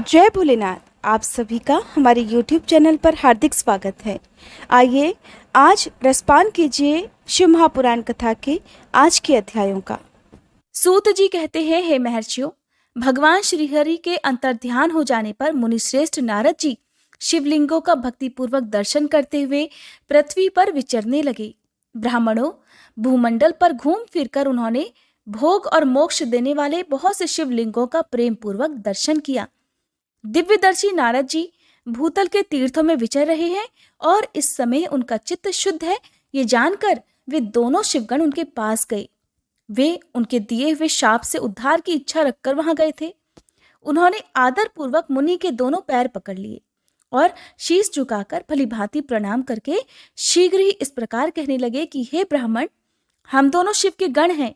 जय भोलेनाथ। आप सभी का हमारे YouTube चैनल पर हार्दिक स्वागत है। आइए आज रसपान कीजिए शिव महापुराण कथा के आज के अध्यायों का। सूत जी कहते हैं, हे महर्षियों, भगवान श्रीहरि के अंतर्ध्यान हो जाने पर मुनिश्रेष्ठ नारद जी शिवलिंगों का भक्तिपूर्वक दर्शन करते हुए पृथ्वी पर विचरने लगे। ब्राह्मणों, भूमंडल पर घूम फिरकर उन्होंने भोग और मोक्ष देने वाले बहुत से शिवलिंगों का प्रेम पूर्वक दर्शन किया। दिव्यदर्शी नारद जी भूतल के तीर्थों में विचर रहे हैं और इस समय उनका चित्त शुद्ध है, ये जानकर वे दोनों शिवगण उनके पास गए। वे उनके दिए हुए शाप से उद्धार की इच्छा रखकर वहां गए थे। उन्होंने आदर पूर्वक मुनि के दोनों पैर पकड़ लिए और शीश झुकाकर भलीभांति प्रणाम करके शीघ्र ही इस प्रकार कहने लगे कि हे ब्राह्मण, हम दोनों शिव के गण हैं।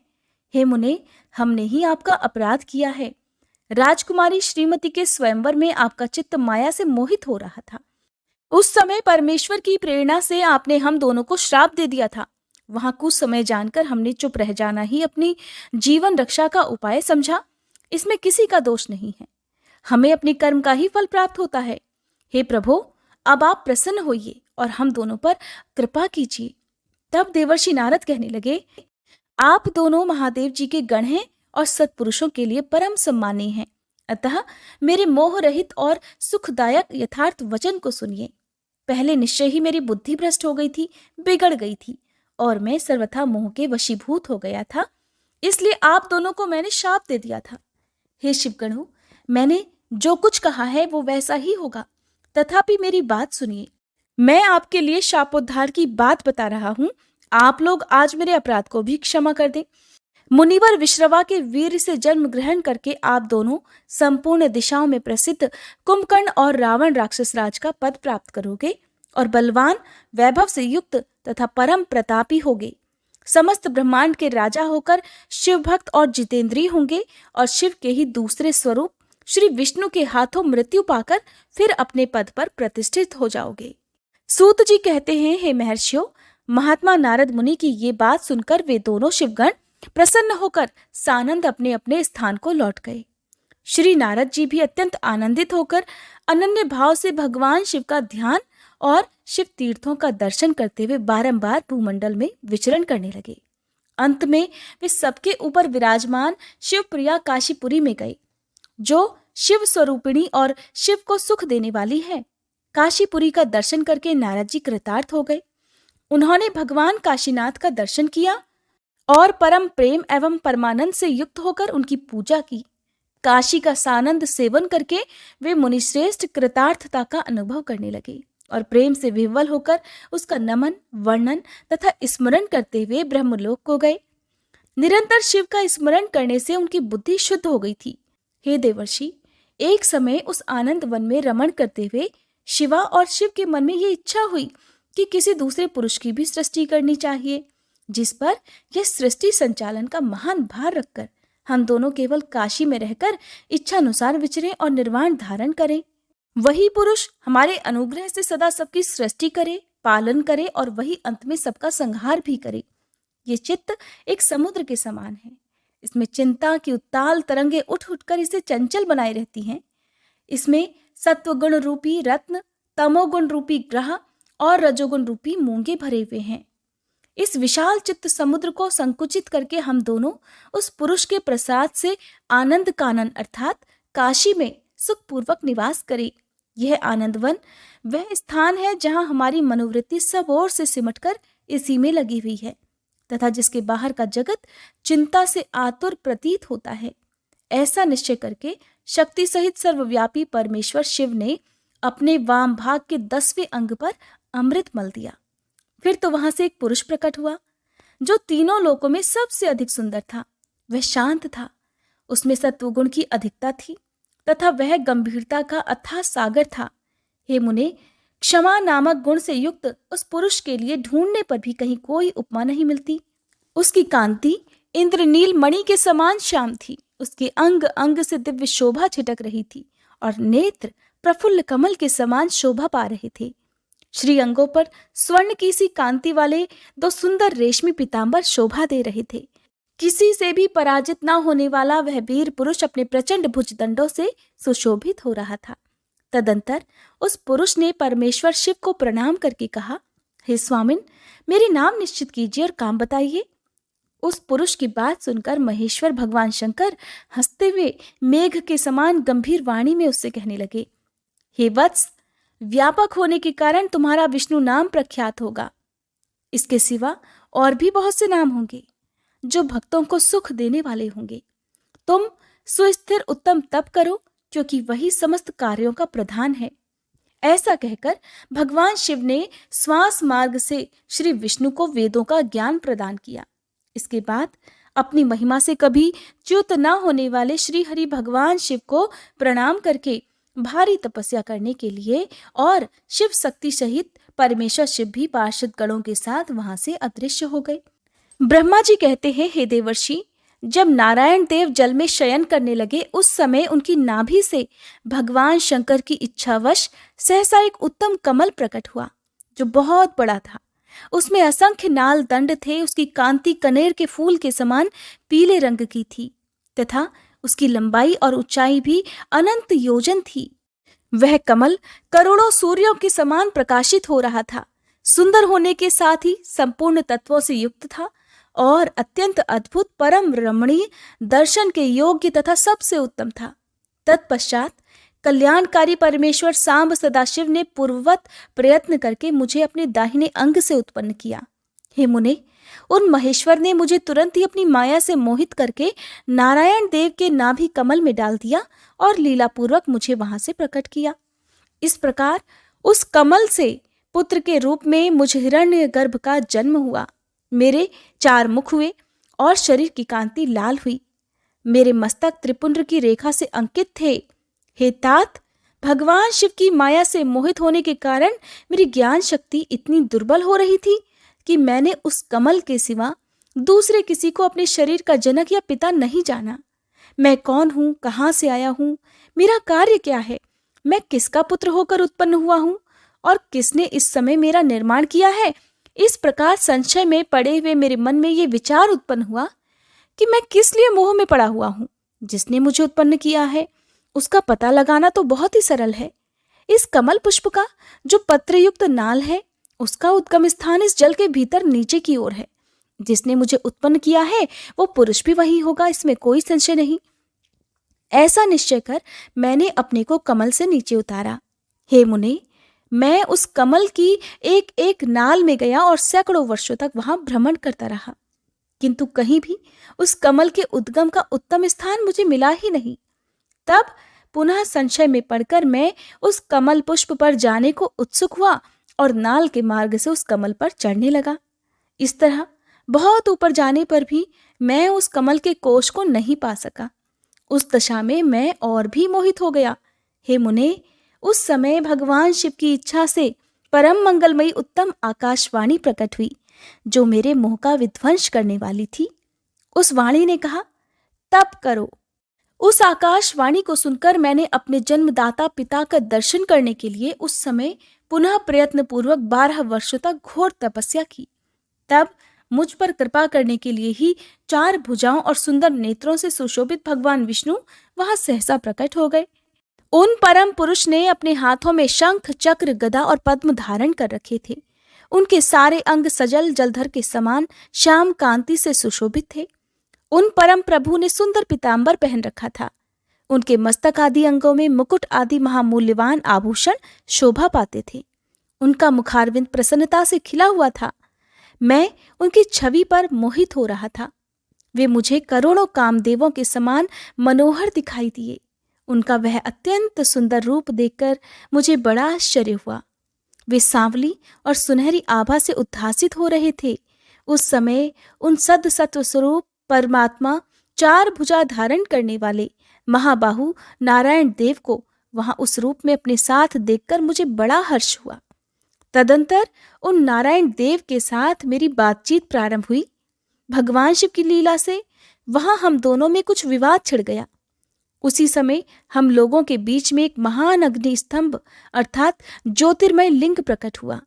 हे मुने, हमने ही आपका अपराध किया है। राजकुमारी श्रीमती के स्वयंवर में आपका चित्त माया से मोहित हो रहा था। उस समय परमेश्वर की प्रेरणा से आपने हम दोनों को श्राप दे दिया था। वहां कुछ समय जानकर हमने चुप रह जाना ही अपनी जीवन रक्षा का उपाय समझा। इसमें किसी का दोष नहीं है, हमें अपने कर्म का ही फल प्राप्त होता है। हे प्रभु, अब आप प्रसन्न होइए और हम दोनों पर कृपा कीजिए। तब देवर्षि नारद कहने लगे, आप दोनों महादेव जी के गण हैं और सत्पुरुषों के लिए परम सम्मानीय हैं। अतः मेरे मोह रहित और सुखदायक यथार्थ वचन को सुनिए। पहले निश्चय ही मेरी बुद्धि भ्रष्ट हो गई थी, बिगड़ गई थी और मैं सर्वथा मोह के वशीभूत हो गया था। इसलिए आप दोनों को मैंने शाप दे दिया था। हे शिवगणों, मैंने जो कुछ कहा है वो वैसा ही होगा, तथापि मेरी बात सुनिए। मैं आपके लिए शापोद्धार की बात बता रहा हूं। आप लोग आज मेरे अपराध को भी क्षमा कर दें। मुनिवर विश्रवा के वीर से जन्म ग्रहण करके आप दोनों संपूर्ण दिशाओं में प्रसिद्ध कुंभकर्ण और रावण राक्षस राज का पद प्राप्त करोगे और बलवान, वैभव से युक्त तथा परम प्रतापी होगे। समस्त ब्रह्मांड के राजा होकर शिव भक्त और जितेंद्रीय होंगे और शिव के ही दूसरे स्वरूप श्री विष्णु के हाथों मृत्यु पाकर फिर अपने पद पर प्रतिष्ठित हो जाओगे। सूत जी कहते हैं, हे महर्षियों, महात्मा नारद मुनि की ये बात सुनकर वे दोनों शिवगण प्रसन्न होकर सानंद अपने अपने स्थान को लौट गए। श्री नारद जी भी अत्यंत आनंदित होकर अनन्य भाव से भगवान शिव का ध्यान और शिव तीर्थों का दर्शन करते हुए बारंबार भूमंडल में विचरण करने लगे। अंत में वे सबके ऊपर विराजमान शिवप्रिया काशीपुरी में गए, जो शिव स्वरूपिणी और शिव को सुख देने वाली है। काशीपुरी का दर्शन करके नारद जी कृतार्थ हो गए। उन्होंने भगवान काशीनाथ का दर्शन किया और परम प्रेम एवं परमानंद से युक्त होकर उनकी पूजा की। काशी का सानंद सेवन करके वे मुनिश्रेष्ठ कृतार्थता का अनुभव करने लगे और प्रेम से विह्वल होकर उसका नमन, वर्णन तथा स्मरण करते हुए ब्रह्मलोक को गए। निरंतर शिव का स्मरण करने से उनकी बुद्धि शुद्ध हो गई थी। हे देवर्षि, एक समय उस आनंद वन में रमण करते हुए शिवा और शिव के मन में ये इच्छा हुई कि किसी दूसरे पुरुष की भी सृष्टि करनी चाहिए, जिस पर यह सृष्टि संचालन का महान भार रखकर हम दोनों केवल काशी में रहकर इच्छानुसार विचरें और निर्वाण धारण करें। वही पुरुष हमारे अनुग्रह से सदा सबकी सृष्टि करे, पालन करे और वही अंत में सबका संहार भी करे। ये चित्त एक समुद्र के समान है। इसमें चिंता की उत्ताल तरंगे उठ उठकर इसे चंचल बनाए रहती हैं। इसमें सत्वगुण रूपी रत्न, तमोगुण रूपी ग्रह और रजोगुण रूपी मूंगे भरे हुए हैं। इस विशाल चित्त समुद्र को संकुचित करके हम दोनों उस पुरुष के प्रसाद से आनंद कानन अर्थात काशी में सुखपूर्वक निवास करें। यह आनंदवन वह स्थान है जहां हमारी मनोवृत्ति सब ओर से सिमटकर इसी में लगी हुई है तथा जिसके बाहर का जगत चिंता से आतुर प्रतीत होता है। ऐसा निश्चय करके शक्ति सहित सर्वव्यापी परमेश्वर शिव ने अपने वाम भाग के 10वें अंग पर अमृत मल दिया। फिर तो वहां से एक पुरुष प्रकट हुआ जो तीनों लोकों में सबसे अधिक सुंदर था। वह शांत था, उसमें सत्वगुण की अधिकता थी तथा वह गंभीरता का अथाह सागर था। हे मुने, क्षमा नामक गुण से युक्त उस पुरुष के लिए ढूंढने पर भी कहीं कोई उपमा नहीं मिलती। उसकी कांति इंद्रनील मणि के समान श्याम थी। उसके अंग अंग से दिव्य शोभा छिटक रही थी और नेत्र प्रफुल्ल कमल के समान शोभा पा रहे थे। श्री अंगों पर स्वर्ण की सी कांति वाले 2 सुंदर रेशमी पीतांबर शोभा दे रहे थे। किसी से भी पराजित न होने वाला वह वीर पुरुष अपने प्रचंड भुजदंडों से सुशोभित हो रहा था। तदंतर उस पुरुष ने परमेश्वर शिव को प्रणाम करके कहा, हे स्वामिन, मेरे नाम निश्चित कीजिए और काम बताइए। उस पुरुष की बात सुनकर महेश्वर भगवान शंकर हंसते हुए मेघ के समान गंभीर वाणी में उससे कहने लगे, हे वत्स, व्यापक होने के कारण तुम्हारा विष्णु नाम प्रख्यात होगा। इसके सिवा और भी बहुत से नाम होंगे जो भक्तों को सुख देने वाले होंगे। तुम सुस्थिर उत्तम तप करो, क्योंकि वही समस्त कार्यों का प्रधान है। ऐसा कहकर भगवान शिव ने श्वास मार्ग से श्री विष्णु को वेदों का ज्ञान प्रदान किया। इसके बाद अपनी महिमा से कभी च्युत न होने वाले श्री हरि भगवान शिव को प्रणाम करके भारी तपस्या करने के लिए और शिव शक्ति सहित परमेश्वर शिव भी पार्षद गणों के साथ वहां से अदृश्य हो गए। ब्रह्मा जी कहते हैं, हे देवर्षि, जब नारायण देव जल में शयन करने लगे उस समय उनकी नाभि से भगवान शंकर की इच्छावश सहसा एक उत्तम कमल प्रकट हुआ जो बहुत बड़ा था। उसमें असंख्य नाल दंड थे। उसकी कांति कनेर के फूल के समान पीले रंग की थी तथा उसकी लंबाई और ऊंचाई भी अनंत योजन थी। वह कमल करोड़ों सूर्यों के समान प्रकाशित हो रहा था। सुंदर होने के साथ ही संपूर्ण तत्वों से युक्त था और अत्यंत अद्भुत, परम रमणीय, दर्शन के योग्य तथा सबसे उत्तम था। तत्पश्चात कल्याणकारी परमेश्वर सांब सदाशिव ने पूर्ववत प्रयत्न करके मुझे अपने दाहिने अंग से उत्पन्न किया। हे मुने, उन महेश्वर ने मुझे तुरंत ही अपनी माया से मोहित करके नारायण देव के नाभि कमल में डाल दिया और लीलापूर्वक मुझे वहां से प्रकट किया। इस प्रकार उस कमल से पुत्र के रूप में मुझ हिरण्यगर्भ का जन्म हुआ। मेरे 4 मुख हुए और शरीर की कांति लाल हुई। मेरे मस्तक त्रिपुंड्र की रेखा से अंकित थे। हे तात, भगवान शिव की माया से मोहित होने के कारण मेरी ज्ञान शक्ति इतनी दुर्बल हो रही थी कि मैंने उस कमल के सिवा दूसरे किसी को अपने शरीर का जनक या पिता नहीं जाना। मैं कौन हूँ, कहाँ से आया हूँ, मेरा कार्य क्या है, मैं किसका पुत्र होकर उत्पन्न हुआ हूँ और किसने इस समय मेरा निर्माण किया है। इस प्रकार संशय में पड़े हुए मेरे मन में ये विचार उत्पन्न हुआ कि मैं किस लिए मोह में पड़ा हुआ हूँ। जिसने मुझे उत्पन्न किया है उसका पता लगाना तो बहुत ही सरल है। इस कमल पुष्प का जो पत्रयुक्त नाल है उसका उद्गम स्थान इस जल के भीतर नीचे की ओर है। जिसने मुझे उत्पन्न किया है वो पुरुष भी वही होगा, इसमें कोई संशय नहीं। ऐसा निश्चय कर मैंने अपने को कमल से नीचे उतारा। हे मुने, मैं उस कमल की एक एक नाल में गया और सैकड़ों वर्षों तक वहां भ्रमण करता रहा, किंतु कहीं भी उस कमल के उद्गम का उत्तम स्थान मुझे मिला ही नहीं। तब पुनः संशय में पड़कर मैं उस कमल पुष्प पर जाने को उत्सुक हुआ और नाल के मार्ग से उस कमल पर चढ़ने लगा। इस तरह बहुत ऊपर जाने पर भी मैं उस कमल के कोश को नहीं पा सका। उस दशा में मैं और भी मोहित हो गया। हे मुने, उस समय भगवान शिव की इच्छा से परम मंगलमयी उत्तम आकाशवाणी प्रकट हुई जो मेरे मोह का विध्वंस करने वाली थी। उस वाणी ने कहा, तप करो। उस आकाशवाणी को सुनकर मैंने अपने जन्मदाता पिता का दर्शन करने के लिए उस समय पुनः प्रयत्न पूर्वक 12 वर्षों तक घोर तपस्या की। तब मुझ पर कृपा करने के लिए ही 4 भुजाओं और सुंदर नेत्रों से सुशोभित भगवान विष्णु वहां सहसा प्रकट हो गए। उन परम पुरुष ने अपने हाथों में शंख, चक्र, गदा और पद्म धारण कर रखे थे। उनके सारे अंग सजल जलधर के समान श्याम कांति से सुशोभित थे। उन परम प्रभु ने सुंदर पीतांबर पहन रखा था। उनके मस्तक आदि अंगों में मुकुट आदि महामूल्यवान आभूषण शोभा पाते थे। उनका मुखारविंद प्रसन्नता से खिला हुआ था। मैं उनकी छवि पर मोहित हो रहा था। वे मुझे करोड़ों कामदेवों के समान मनोहर दिखाई दिए। उनका वह अत्यंत सुंदर रूप देखकर मुझे बड़ा आश्चर्य हुआ। वे सांवली और सुनहरी आभा से उद्भासित हो रहे थे। उस समय उन सद सत्व स्वरूप परमात्मा 4 भुजा धारण करने वाले महाबाहु नारायण देव को वहां उस रूप में अपने साथ देखकर मुझे बड़ा हर्ष हुआ। तदंतर उन नारायण देव के साथ मेरी बातचीत प्रारंभ हुई। भगवान शिव की लीला से वहां हम दोनों में कुछ विवाद छिड़ गया। उसी समय हम लोगों के बीच में एक महान अग्नि स्तंभ अर्थात ज्योतिर्मय लिंग प्रकट हुआ।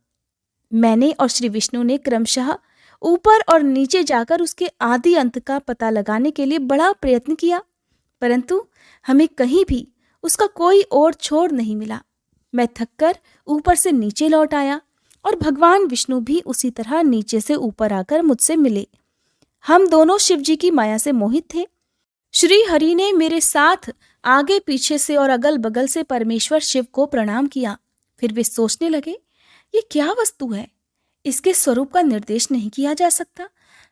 मैंने और श्री विष्णु ने क्रमशः ऊपर और नीचे जाकर उसके आदि अंत का पता लगाने के लिए बड़ा प्रयत्न किया, परंतु हमें कहीं भी उसका कोई और छोर नहीं मिला। मैं थककर ऊपर से नीचे लौट आया और भगवान विष्णु भी उसी तरह नीचे से ऊपर आकर मुझसे मिले। हम दोनों शिव जी की माया से मोहित थे। श्री हरि ने मेरे साथ आगे पीछे से और अगल बगल से परमेश्वर शिव को प्रणाम किया। फिर वे सोचने लगे, ये क्या वस्तु है? इसके स्वरूप का निर्देश नहीं किया जा सकता,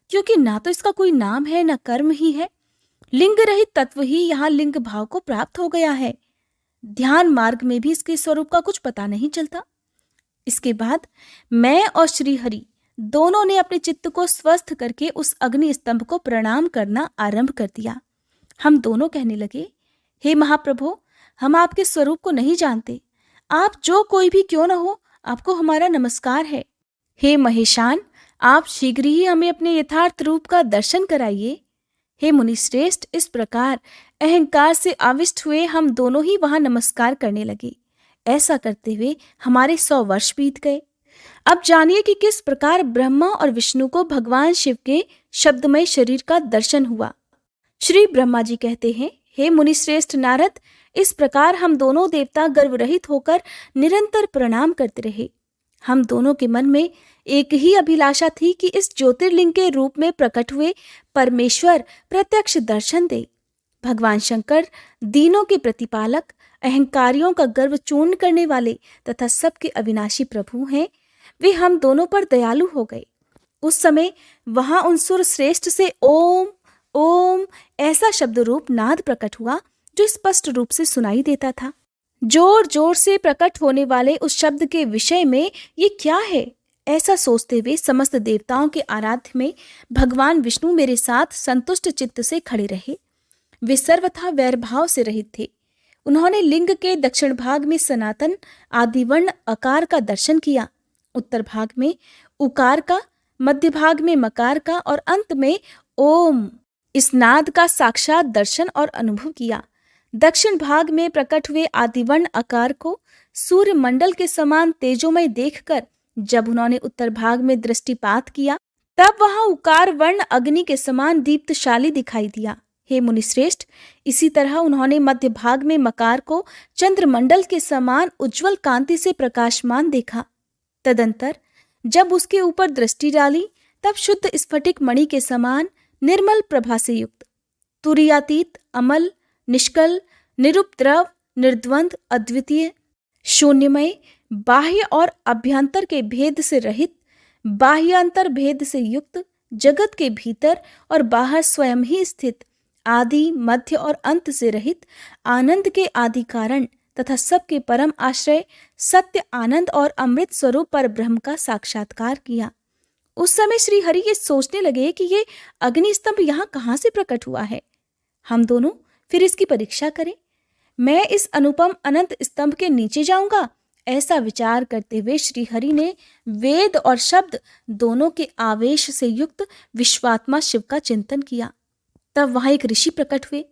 क्योंकि ना तो इसका कोई नाम है, ना कर्म ही है। लिंग रहित तत्व ही यहाँ लिंग भाव को प्राप्त हो गया है। ध्यान मार्ग में भी इसके स्वरूप का कुछ पता नहीं चलता। इसके बाद मैं और श्री हरि दोनों ने अपने चित्त को स्वस्थ करके उस अग्नि स्तंभ को प्रणाम करना आरंभ कर दिया। हम दोनों कहने लगे, हे महाप्रभु, हम आपके स्वरूप को नहीं जानते। आप जो कोई भी क्यों न हो, आपको हमारा नमस्कार है। हे महेशान, आप शीघ्र ही हमें अपने यथार्थ रूप का दर्शन कराइए। हे मुनिश्रेष्ठ, इस प्रकार अहंकार से आविष्ट हुए हम दोनों ही वहां नमस्कार करने लगे। ऐसा करते हुए हमारे 100 वर्ष बीत गए। अब जानिए कि किस प्रकार ब्रह्मा और विष्णु को भगवान शिव के शब्दमय शरीर का दर्शन हुआ। श्री ब्रह्मा जी कहते हैं, हे मुनिश्रेष्ठ नारद, इस प्रकार हम दोनों देवता गर्वरहित होकर निरंतर प्रणाम करते रहे। हम दोनों के मन में एक ही अभिलाषा थी कि इस ज्योतिर्लिंग के रूप में प्रकट हुए परमेश्वर प्रत्यक्ष दर्शन दे। भगवान शंकर दीनों के प्रतिपालक, अहंकारियों का गर्व चूर्ण करने वाले तथा सबके अविनाशी प्रभु हैं। वे हम दोनों पर दयालु हो गए। उस समय वहां उन सुर श्रेष्ठ से ओम ओम ऐसा शब्द रूप नाद प्रकट हुआ जो स्पष्ट रूप से सुनाई देता था। जोर जोर से प्रकट होने वाले उस शब्द के विषय में ये क्या है, ऐसा सोचते हुए समस्त देवताओं के आराध्य में भगवान विष्णु मेरे साथ संतुष्ट चित्त से खड़े रहे। वे सर्वथा वैरभाव से रहित थे। उन्होंने लिंग के दक्षिण भाग में सनातन आदिवर्ण अकार का दर्शन किया, उत्तर भाग में उकार का, मध्य भाग में मकार का और अंत में ओम इस नाद का साक्षात दर्शन और अनुभव किया। दक्षिण भाग में प्रकट हुए आदिवर्ण आकार को सूर्य मंडल के समान तेजोमय देखकर जब उन्होंने उत्तर भाग में दृष्टिपात किया, तब वहां उकार वर्ण अग्नि के समान दीप्तशाली दिखाई दिया। हे मुनिश्रेष्ठ, इसी तरह उन्होंने मध्य भाग में मकार को चंद्रमंडल के समान उज्जवल कांति से प्रकाशमान देखा। तदंतर जब उसके ऊपर दृष्टि डाली, तब शुद्ध स्फटिक मणि के समान निर्मल प्रभा से युक्त, तुरीयातीत, अमल, निष्कल, निरुपद्रव, निर्द्वंद, अद्वितीय, शून्यमय, बाह्य और अभ्यंतर के भेद से रहित, बाह्यांतर भेद से युक्त, जगत के भीतर और बाहर स्वयं ही स्थित, आदि मध्य और अंत से रहित, आनंद के आदि कारण तथा सबके परम आश्रय, सत्य आनंद और अमृत स्वरूप पर ब्रह्म का साक्षात्कार किया। उस समय श्री हरि ये सोचने लगे कि ये अग्नि स्तंभ यहाँ कहाँ से प्रकट हुआ है। हम दोनों फिर इसकी परीक्षा करें। मैं इस अनुपम अनंत स्तंभ के नीचे जाऊंगा, ऐसा विचार करते हुए श्री हरि ने वेद और शब्द दोनों के आवेश से युक्त विश्वात्मा शिव का चिंतन किया। तब वहां एक ऋषि प्रकट हुए,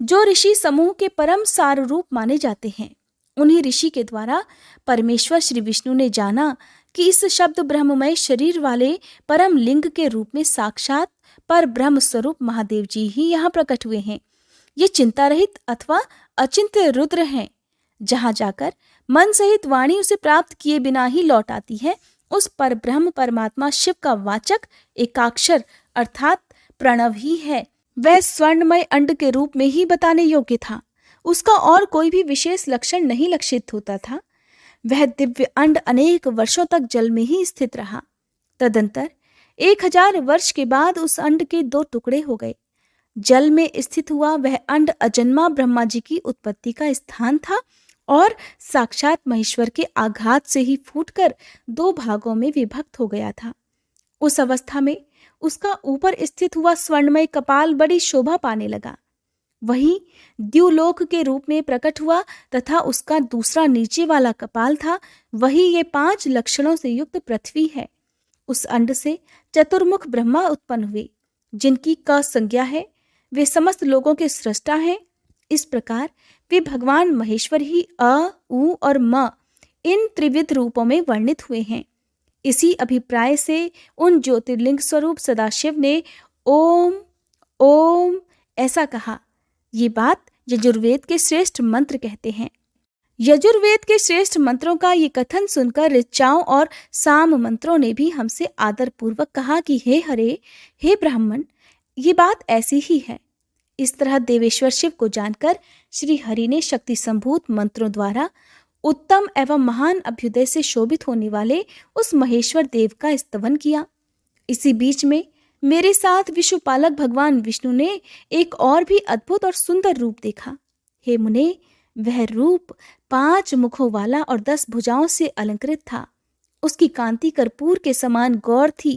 जो ऋषि समूह के परम सार रूप माने जाते हैं। उन्हीं ऋषि के द्वारा परमेश्वर श्री विष्णु ने जाना कि इस शब्द ब्रह्ममय शरीर वाले परम लिंग के रूप में साक्षात पर ब्रह्म स्वरूप महादेव जी ही यहाँ प्रकट हुए हैं। ये चिंता रहित अथवा अचिंत्य रुद्र हैं। जहाँ जाकर मन सहित वाणी उसे प्राप्त किए बिना ही लौट आती है, उस पर ब्रह्म परमात्मा शिव का वाचक एकाक्षर अर्थात प्रणव ही है। वह स्वर्णमय अंड के रूप में ही बताने योग्य था। उसका और कोई भी विशेष लक्षण नहीं लक्षित होता था। वह दिव्य अंड अनेक वर्षों तक जल में ही स्थित रहा। तदंतर 1000 वर्ष के बाद उस अंड के 2 टुकड़े हो गए। जल में स्थित हुआ वह अंड अजन्मा ब्रह्मा जी की उत्पत्ति का स्थान था और साक्षात महेश्वर के आघात से ही फूटकर 2 भागों में विभक्त हो गया था। उस अवस्था में उसका ऊपर स्थित हुआ स्वर्णमय कपाल बड़ी शोभा पाने लगा। वहीं द्युलोक के रूप में प्रकट हुआ तथा उसका दूसरा नीचे वाला कपाल था, वही ये 5 लक्षणों से युक्त पृथ्वी है। उस अंड से चतुर्मुख ब्रह्मा उत्पन्न हुए, जिनकी क संज्ञा है। वे समस्त लोगों के सृष्टा हैं। इस प्रकार वे भगवान महेश्वर ही अ, उ और म इन त्रिविध रूपों में वर्णित हुए हैं। इसी अभिप्राय से उन ज्योतिर्लिंग स्वरूप सदाशिव ने ओम ओम ऐसा कहा। ये बात यजुर्वेद के श्रेष्ठ मंत्र कहते हैं। यजुर्वेद के श्रेष्ठ मंत्रों का ये कथन सुनकर ऋचाओं और साम मंत्रों ने भी हमसे आदर पूर्वक कहा कि हे हरे, हे ब्राह्मण, ये बात ऐसी ही है। इस तरह देवेश्वर शिव को जानकर श्री हरि ने शक्ति संभूत मंत्रों द्वारा उत्तम एवं महान अभ्युदय से शोभित होने वाले उस महेश्वर देव का स्तवन किया। इसी बीच में मेरे साथ विश्वपालक भगवान विष्णु ने एक और भी अद्भुत और सुंदर रूप देखा। हे मुने, वह रूप 5 मुखों वाला और 10 भुजाओं से अलंकृत था। उसकी कांति कर्पूर के समान गौर थी।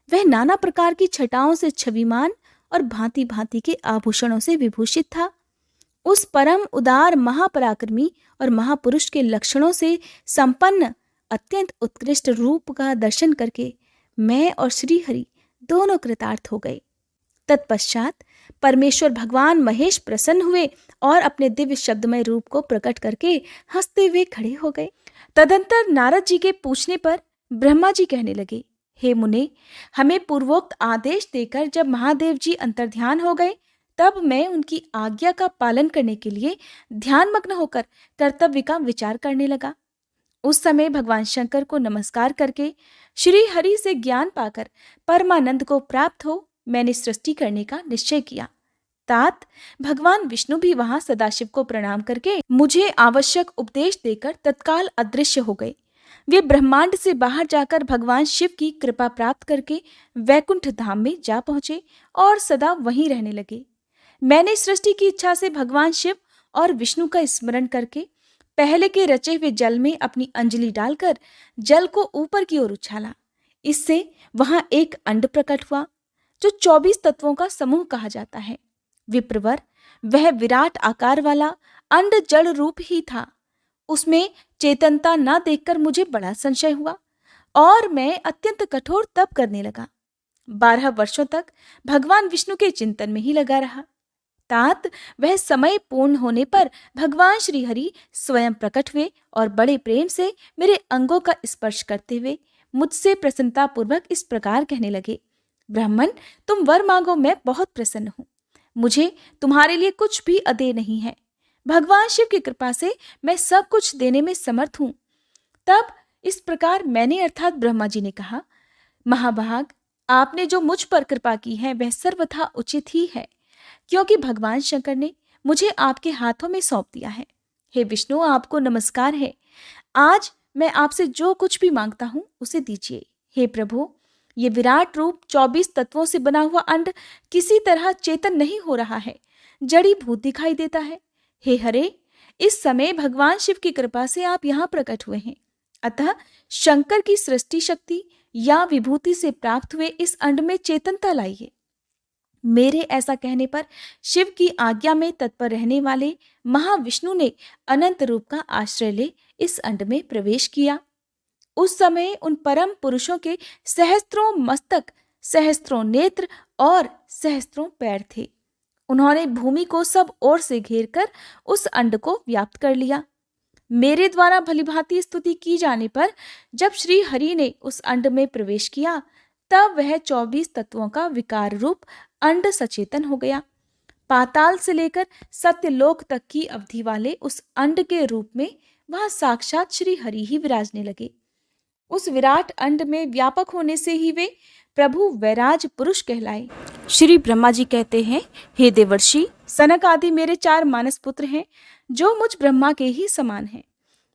वह नाना प्रकार की छटाओं से छविमान और भांति भांति के आभूषणों से विभूषित था। उस परम उदार महापराक्रमी और महापुरुष के लक्षणों से संपन्न अत्यंत उत्कृष्ट रूप का दर्शन करके मैं और श्री हरि दोनों कृतार्थ हो गए। तत्पश्चात परमेश्वर भगवान महेश प्रसन्न हुए और अपने दिव्य शब्दमय रूप को प्रकट करके हंसते हुए खड़े हो गए। तदंतर नारद जी के पूछने पर ब्रह्मा जी कहने लगे, हे मुने, हमें पूर्वोक्त आदेश देकर जब महादेव जी अंतर्ध्यान हो गए, तब मैं उनकी आज्ञा का पालन करने के लिए ध्यानमग्न होकर कर्तव्य का विचार करने लगा। उस समय भगवान शंकर को नमस्कार करके श्री हरि से ज्ञान पाकर परमानंद को प्राप्त हो मैंने सृष्टि करने का निश्चय किया। तात भगवान विष्णु भी वहां सदाशिव को प्रणाम करके मुझे आवश्यक उपदेश देकर तत्काल अदृश्य हो गए। वे ब्रह्मांड से बाहर जाकर भगवान शिव की कृपा प्राप्त करके वैकुंठ धाम में जा पहुंचे और सदा वहीं रहने लगे। मैंने सृष्टि की इच्छा से भगवान शिव और विष्णु का स्मरण करके पहले के रचे हुए जल में अपनी अंजलि डालकर जल को ऊपर की ओर उछाला। इससे वहां एक अंड प्रकट हुआ जो 24 तत्वों का समूह कहा जाता है। विप्रवर, वह विराट आकार वाला अंड जड़ रूप ही था। उसमें चेतनता न देखकर मुझे बड़ा संशय हुआ और मैं अत्यंत कठोर तप करने लगा। 12 वर्षों तक भगवान विष्णु के चिंतन में ही लगा रहा। तात वह समय पूर्ण होने पर भगवान श्री हरि स्वयं प्रकट हुए और बड़े प्रेम से मेरे अंगों का स्पर्श करते हुए मुझसे प्रसन्नता पूर्वक इस प्रकार कहने लगे, ब्राह्मण, तुम वर मांगो, मैं बहुत प्रसन्न हूं। मुझे तुम्हारे लिए कुछ भी अदेय नहीं है। भगवान शिव की कृपा से मैं सब कुछ देने में समर्थ हूं। तब इस प्रकार मैंने अर्थात ब्रह्मा जी ने कहा, महाभाग, आपने जो मुझ पर कृपा की है वह सर्वथा उचित ही है, क्योंकि भगवान शंकर ने मुझे आपके हाथों में सौंप दिया है। हे विष्णु, आपको नमस्कार है। आज मैं आपसे जो कुछ भी मांगता हूं उसे दीजिए। हे प्रभु, ये विराट रूप 24 तत्वों से बना हुआ अंड किसी तरह चेतन नहीं हो रहा है, जड़ी भूत दिखाई देता है। हे हरे, इस समय भगवान शिव की कृपा से आप यहाँ प्रकट हुए हैं, अतः शंकर की सृष्टि शक्ति या विभूति से प्राप्त हुए इस अंड में चेतनता लाइए। मेरे ऐसा कहने पर शिव की आज्ञा में तत्पर रहने वाले महाविष्णु ने अनंत रूप का आश्रय ले इस अंड में प्रवेश किया। उस समय उन परम पुरुषों के सहस्त्रों मस्तक, सहस्त्रों नेत्र और सहस्त्रों पैर थे। उन्होंने भूमि को सब ओर से घेरकर उस अंड को व्याप्त कर लिया। मेरे द्वारा भलीभांति स्तुति की जाने पर जब श्री हरि ने उस अंड में प्रवेश किया, तब वह 24 तत्वों का विकार रूप अंड सचेतन हो गया। पाताल से लेकर सत्यलोक तक की अवधि वाले उस अंड के रूप में वहां साक्षात श्री हरि ही विराजने लगे। उस विराट अंड में व्यापक होने से ही वे प्रभु वैराज पुरुष कहलाए। श्री ब्रह्मा जी कहते हैं, हे देवर्षि, सनक आदि मेरे 4 मानस पुत्र हैं जो मुझ ब्रह्मा के ही समान हैं।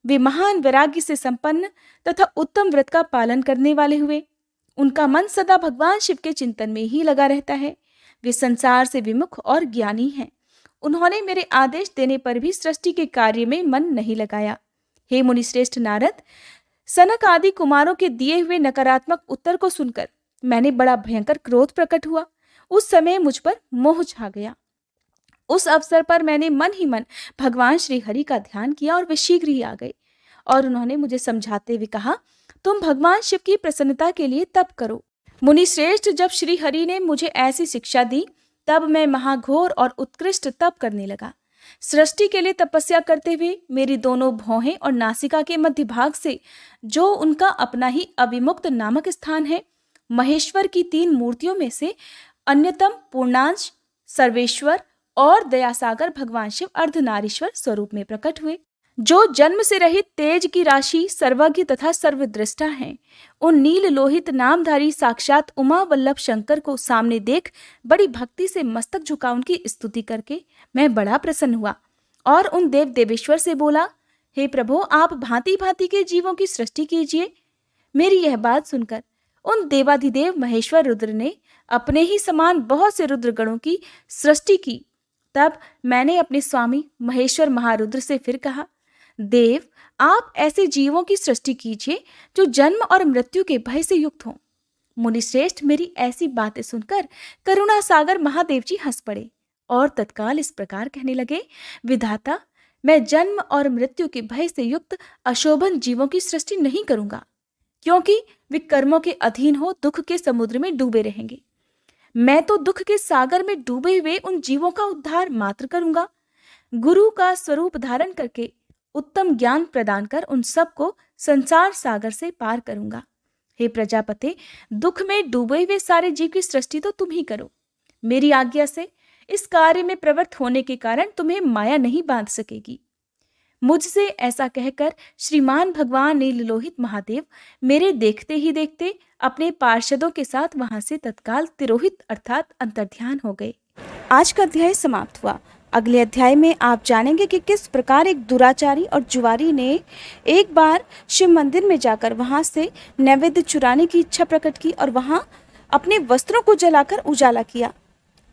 वे महान वैराग्य से संपन्न तथा उत्तम व्रत का पालन करने वाले हुए। उनका मन सदा भगवान शिव के चिंतन में ही लगा रहता है। वे संसार से विमुख और ज्ञानी हैं। उन्होंने मेरे आदेश देने पर भी सृष्टि के कार्य में मन नहीं लगाया। हे मुनि श्रेष्ठ नारद, सनक आदि कुमारों के दिए हुए नकारात्मक उत्तर को सुनकर मैंने बड़ा भयंकर क्रोध प्रकट हुआ। उस समय मुझ पर मोह छा गया। उस अवसर पर मैंने मन ही मन भगवान श्री हरि का ध्यान किया और वे शीघ्र ही आ गए और उन्होंने मुझे समझाते हुए कहा, तुम भगवान शिव की प्रसन्नता के लिए तप करो। मुनि श्रेष्ठ, जब श्री हरि ने मुझे ऐसी शिक्षा दी, तब मैं महाघोर और उत्कृष्ट तप करने लगा। सृष्टि के लिए तपस्या करते हुए मेरी दोनों भौहें और नासिका के मध्य भाग से, जो उनका अपना ही अविमुक्त नामक स्थान है, महेश्वर की 3 मूर्तियों में से अन्यतम पूर्णांश सर्वेश्वर और दयासागर भगवान शिव अर्धनारीश्वर स्वरूप में प्रकट हुए, जो जन्म से रहित तेज की राशि, सर्वज्ञ तथा सर्वदृष्टा हैं। उन नील लोहित नामधारी साक्षात उमा वल्लभ शंकर को सामने देख बड़ी भक्ति से मस्तक झुका उनकी स्तुति करके मैं बड़ा प्रसन्न हुआ और उन देव देवेश्वर से बोला, हे प्रभु, आप भांति भांति के जीवों की सृष्टि कीजिए। मेरी यह बात सुनकर उन देवाधिदेव महेश्वर रुद्र ने अपने ही समान बहुत से रुद्रगणों की सृष्टि की। तब मैंने अपने स्वामी महेश्वर महारुद्र से फिर कहा, देव, आप ऐसे जीवों की सृष्टि कीजिए जो जन्म और मृत्यु के भय से युक्त हों। मुनिश्रेष्ठ मेरी ऐसी बातें सुनकर करुणा सागर महादेव जी हंस पड़े और तत्काल इस प्रकार कहने लगे, विधाता, मैं जन्म और मृत्यु के भय से युक्त अशोभन जीवों की सृष्टि नहीं करूंगा, क्योंकि वे कर्मों के अधीन हो दुख के समुद्र में डूबे रहेंगे। मैं तो दुख के सागर में डूबे हुए उन जीवों का उद्धार मात्र करूंगा। गुरु का स्वरूप धारण करके उत्तम ज्ञान प्रदान कर उन सबको संसार सागर से पार करूंगा। हे प्रजापते, दुख में डूबे हुए सारे जीव की सृष्टि तो तुम ही करो। मेरी आज्ञा से इस कार्य में प्रवृत्त होने के कारण तुम्हें माया नहीं बांध सकेगी। मुझसे ऐसा कहकर श्रीमान भगवान नीललोहित महादेव मेरे देखते ही देखते अपने पार्षदों के साथ वहां से तत्काल तिरोहित अर्थात अंतर्ध्यान हो गए। आज का अध्याय समाप्त हुआ। अगले अध्याय में आप जानेंगे कि किस प्रकार एक दुराचारी और जुआरी ने एक बार शिव मंदिर में जाकर वहां से नैवेद्य चुराने की इच्छा प्रकट की और वहां अपने वस्त्रों को जलाकर उजाला किया।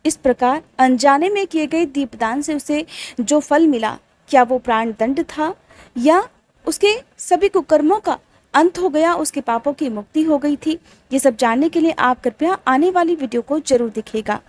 इस प्रकार अनजाने में किए गए दीपदान से उसे जो फल मिला, क्या वो प्राण दंड था या उसके सभी कुकर्मों का अंत हो गया, उसके पापों की मुक्ति हो गई थी? ये सब जानने के लिए आप कृपया आने वाली वीडियो को जरूर देखिएगा।